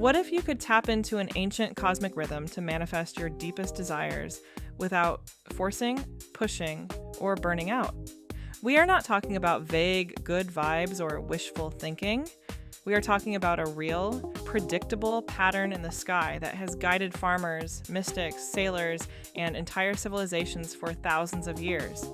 What if you could tap into an ancient cosmic rhythm to manifest your deepest desires without forcing, pushing, or burning out? We are not talking about vague good vibes or wishful thinking. We are talking about a real, predictable pattern in the sky that has guided farmers, mystics, sailors, and entire civilizations for thousands of years.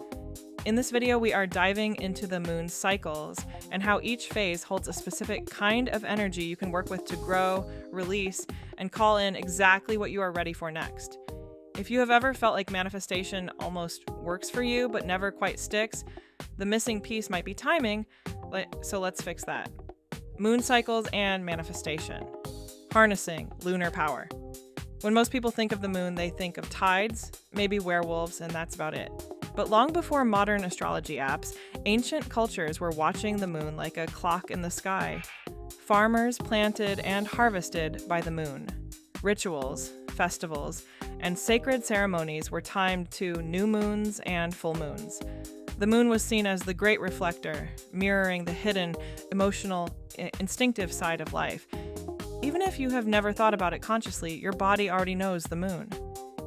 In this video, we are diving into the moon's cycles and how each phase holds a specific kind of energy you can work with to grow, release, and call in exactly what you are ready for next. If you have ever felt like manifestation almost works for you but never quite sticks, the missing piece might be timing, so let's fix that. Moon cycles and manifestation. Harnessing lunar power. When most people think of the moon, they think of tides, maybe werewolves, and that's about it. But long before modern astrology apps, ancient cultures were watching the moon like a clock in the sky. Farmers planted and harvested by the moon. Rituals, festivals, and sacred ceremonies were timed to new moons and full moons. The moon was seen as the great reflector, mirroring the hidden, emotional, instinctive side of life. Even if you have never thought about it consciously, your body already knows the moon.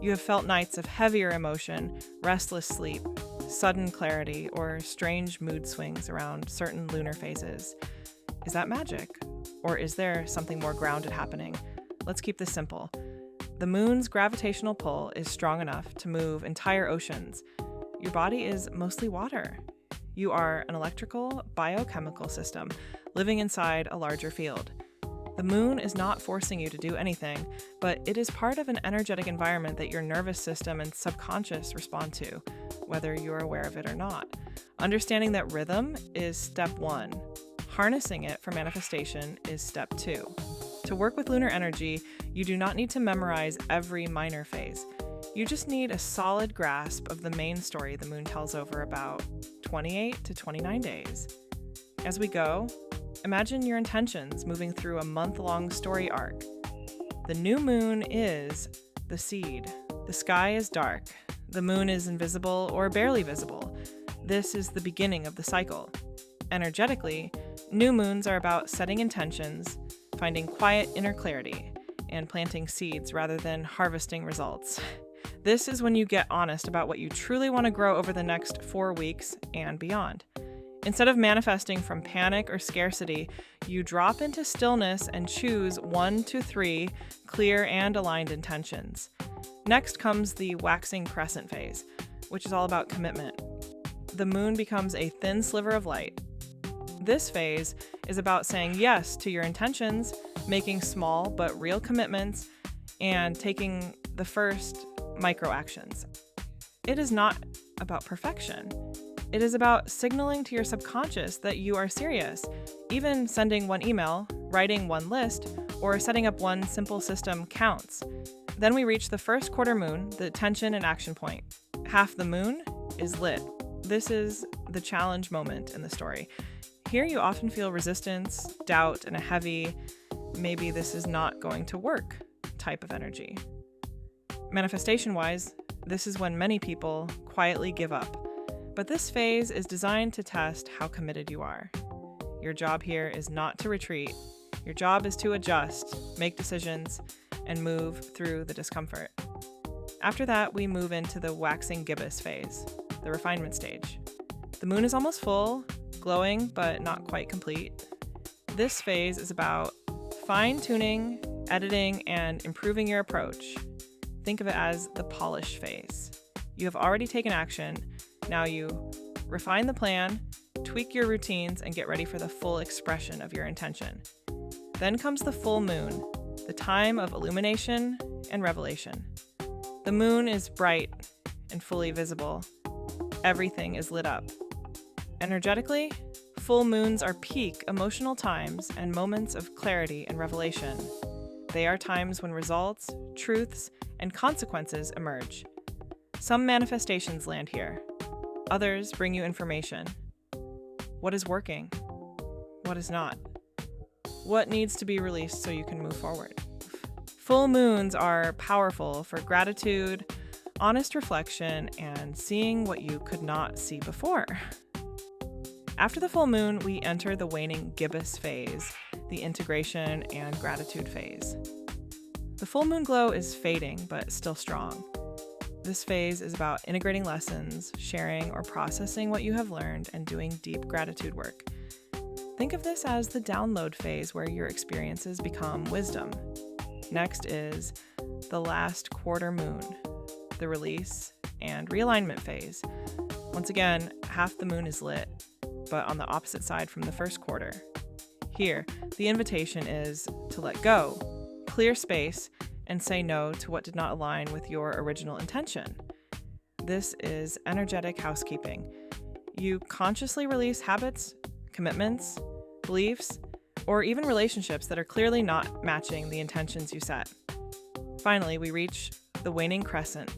You have felt nights of heavier emotion, restless sleep, sudden clarity, or strange mood swings around certain lunar phases. Is that magic? Or is there something more grounded happening? Let's keep this simple. The moon's gravitational pull is strong enough to move entire oceans. Your body is mostly water. You are an electrical, biochemical system living inside a larger field. The moon is not forcing you to do anything, but it is part of an energetic environment that your nervous system and subconscious respond to, whether you're aware of it or not. Understanding that rhythm is step one. Harnessing it for manifestation is step two. To work with lunar energy, you do not need to memorize every minor phase. You just need a solid grasp of the main story the moon tells over about 28 to 29 days. As we go, imagine your intentions moving through a month-long story arc. The new moon is the seed. The sky is dark. The moon is invisible or barely visible. This is the beginning of the cycle. Energetically, new moons are about setting intentions, finding quiet inner clarity, and planting seeds rather than harvesting results. This is when you get honest about what you truly want to grow over the next 4 weeks and beyond. Instead of manifesting from panic or scarcity, you drop into stillness and choose 1 to 3 clear and aligned intentions. Next comes the waxing crescent phase, which is all about commitment. The moon becomes a thin sliver of light. This phase is about saying yes to your intentions, making small but real commitments, and taking the first micro actions. It is not about perfection. It is about signaling to your subconscious that you are serious. Even sending one email, writing one list, or setting up one simple system counts. Then we reach the first quarter moon, the tension and action point. Half the moon is lit. This is the challenge moment in the story. Here you often feel resistance, doubt, and a heavy, maybe this is not going to work type of energy. Manifestation-wise, this is when many people quietly give up. But this phase is designed to test how committed you are. Your job here is not to retreat. Your job is to adjust, make decisions, and move through the discomfort. After that, we move into the waxing gibbous phase, the refinement stage. The moon is almost full, glowing but not quite complete. This phase is about fine-tuning, editing, and improving your approach. Think of it as the polish phase. You have already taken action. Now you refine the plan, tweak your routines, and get ready for the full expression of your intention. Then comes the full moon, the time of illumination and revelation. The moon is bright and fully visible. Everything is lit up. Energetically, full moons are peak emotional times and moments of clarity and revelation. They are times when results, truths, and consequences emerge. Some manifestations land here. Others bring you information. What is working? What is not? What needs to be released so you can move forward? Full moons are powerful for gratitude, honest reflection, and seeing what you could not see before. After the full moon, we enter the waning gibbous phase, the integration and gratitude phase. The full moon glow is fading, but still strong. This phase is about integrating lessons, sharing or processing what you have learned, and doing deep gratitude work. Think of this as the download phase where your experiences become wisdom. Next is the last quarter moon, the release and realignment phase. Once again, half the moon is lit, but on the opposite side from the first quarter. Here, the invitation is to let go, clear space, and say no to what did not align with your original intention. This is energetic housekeeping. You consciously release habits, commitments, beliefs, or even relationships that are clearly not matching the intentions you set. Finally, we reach the waning crescent,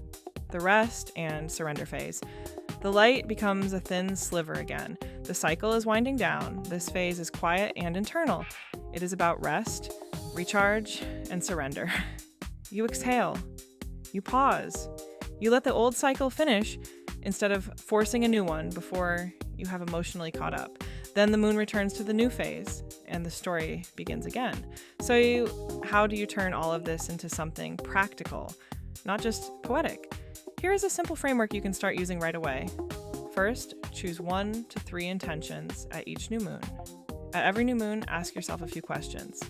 the rest and surrender phase. The light becomes a thin sliver again. The cycle is winding down. This phase is quiet and internal. It is about rest, recharge, and surrender. You exhale. You pause. You let the old cycle finish instead of forcing a new one before you have emotionally caught up. Then the moon returns to the new phase, and the story begins again. So how do you turn all of this into something practical, not just poetic? Here is a simple framework you can start using right away. First, choose 1 to 3 intentions at each new moon. At every new moon, ask yourself a few questions.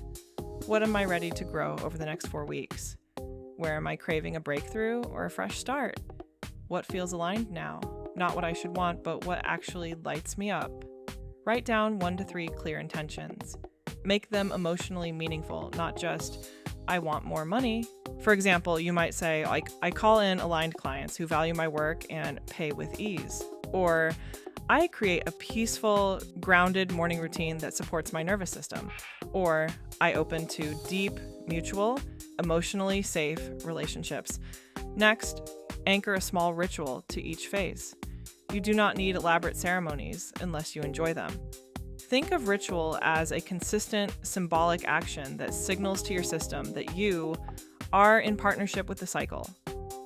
What am I ready to grow over the next 4 weeks? Where am I craving a breakthrough or a fresh start? What feels aligned now? Not what I should want, but what actually lights me up. Write down 1 to 3 clear intentions. Make them emotionally meaningful, not just, I want more money. For example, you might say, I call in aligned clients who value my work and pay with ease. Or, I create a peaceful, grounded morning routine that supports my nervous system. Or, I open to deep, mutual, emotionally safe relationships. Next, anchor a small ritual to each phase. You do not need elaborate ceremonies unless you enjoy them. Think of ritual as a consistent, symbolic action that signals to your system that you are in partnership with the cycle.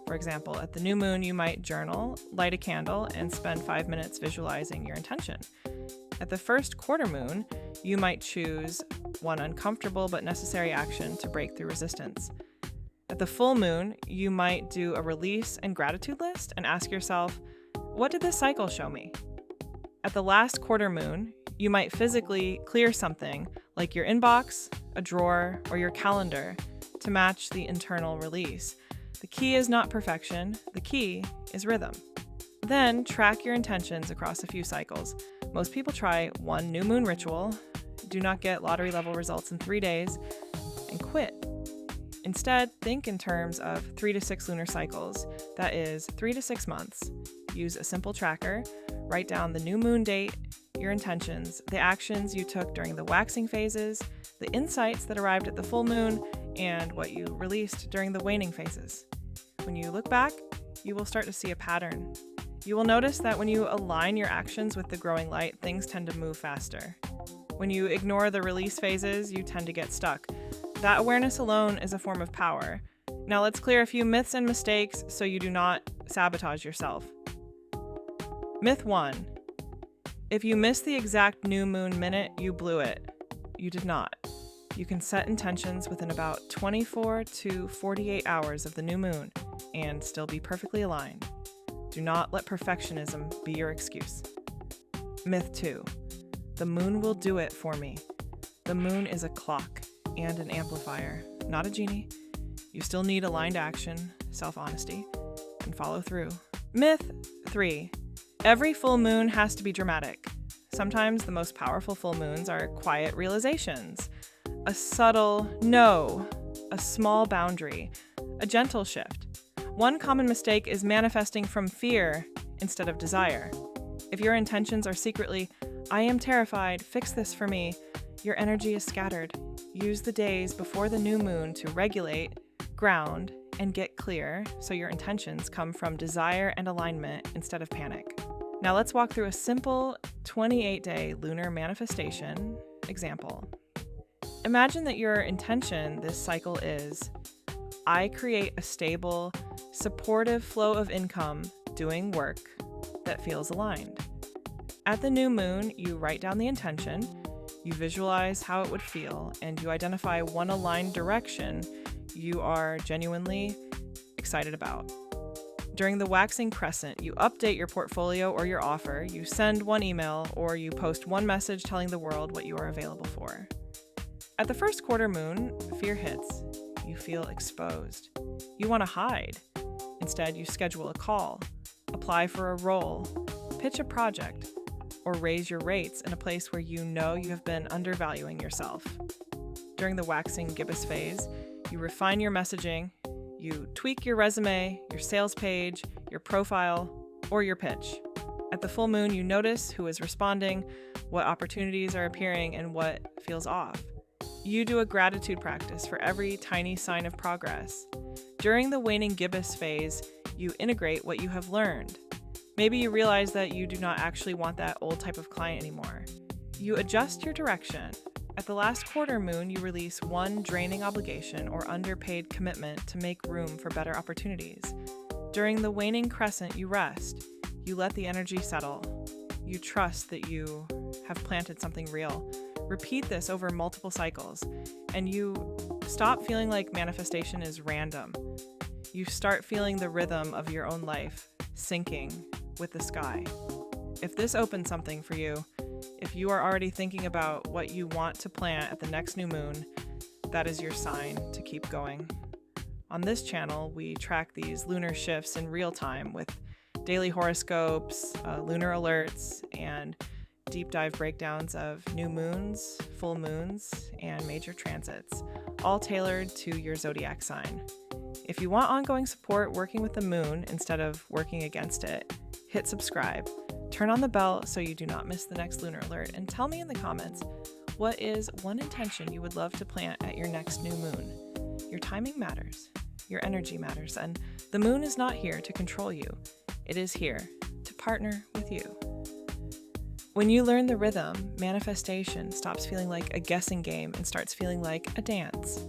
For example, at the new moon, you might journal, light a candle, and spend 5 minutes visualizing your intention. At the first quarter moon, you might choose one uncomfortable but necessary action to break through resistance. At the full moon, you might do a release and gratitude list and ask yourself, what did this cycle show me? At the last quarter moon, you might physically clear something like your inbox, a drawer, or your calendar to match the internal release. The key is not perfection, the key is rhythm. Then track your intentions across a few cycles. Most people try 1 new moon ritual, do not get lottery level results in 3 days, and quit. Instead, think in terms of 3 to 6 lunar cycles, that is 3 to 6 months. Use a simple tracker, write down the new moon date, your intentions, the actions you took during the waxing phases, the insights that arrived at the full moon, and what you released during the waning phases. When you look back, you will start to see a pattern. You will notice that when you align your actions with the growing light, things tend to move faster. When you ignore the release phases, you tend to get stuck. That awareness alone is a form of power. Now let's clear a few myths and mistakes so you do not sabotage yourself. Myth 1. If you miss the exact new moon minute, you blew it. You did not. You can set intentions within about 24 to 48 hours of the new moon and still be perfectly aligned. Do not let perfectionism be your excuse. Myth 2. The moon will do it for me. The moon is a clock and an amplifier, not a genie. You still need aligned action, self-honesty, and follow through. Myth 3. Every full moon has to be dramatic. Sometimes the most powerful full moons are quiet realizations. A subtle no, a small boundary, a gentle shift. One common mistake is manifesting from fear instead of desire. If your intentions are secretly, I am terrified, fix this for me, your energy is scattered. Use the days before the new moon to regulate, ground, and get clear so your intentions come from desire and alignment instead of panic. Now let's walk through a simple 28-day lunar manifestation example. Imagine that your intention this cycle is, I create a stable, supportive flow of income doing work that feels aligned. At the new moon, you write down the intention, you visualize how it would feel, and you identify one aligned direction you are genuinely excited about. During the waxing crescent, you update your portfolio or your offer, you send one email, or you post one message telling the world what you are available for. At the first quarter moon, fear hits. You feel exposed. You want to hide. Instead, you schedule a call, apply for a role, pitch a project, or raise your rates in a place where you know you have been undervaluing yourself. During the waxing gibbous phase, you refine your messaging, you tweak your resume, your sales page, your profile, or your pitch. At the full moon, you notice who is responding, what opportunities are appearing, and what feels off. You do a gratitude practice for every tiny sign of progress. During the waning gibbous phase, you integrate what you have learned. Maybe you realize that you do not actually want that old type of client anymore. You adjust your direction. At the last quarter moon, you release one draining obligation or underpaid commitment to make room for better opportunities. During the waning crescent, you rest. You let the energy settle. You trust that you have planted something real. Repeat this over multiple cycles, and you stop feeling like manifestation is random. You start feeling the rhythm of your own life syncing with the sky. If this opens something for you, if you are already thinking about what you want to plant at the next new moon, that is your sign to keep going. On this channel, we track these lunar shifts in real time with daily horoscopes, lunar alerts, and deep dive breakdowns of new moons, full moons, and major transits, all tailored to your zodiac sign. If you want ongoing support working with the moon instead of working against it, hit subscribe, turn on the bell so you do not miss the next lunar alert, and tell me in the comments, what is one intention you would love to plant at your next new moon? Your timing matters, your energy matters, and the moon is not here to control you. It is here to partner with you. When you learn the rhythm, manifestation stops feeling like a guessing game and starts feeling like a dance.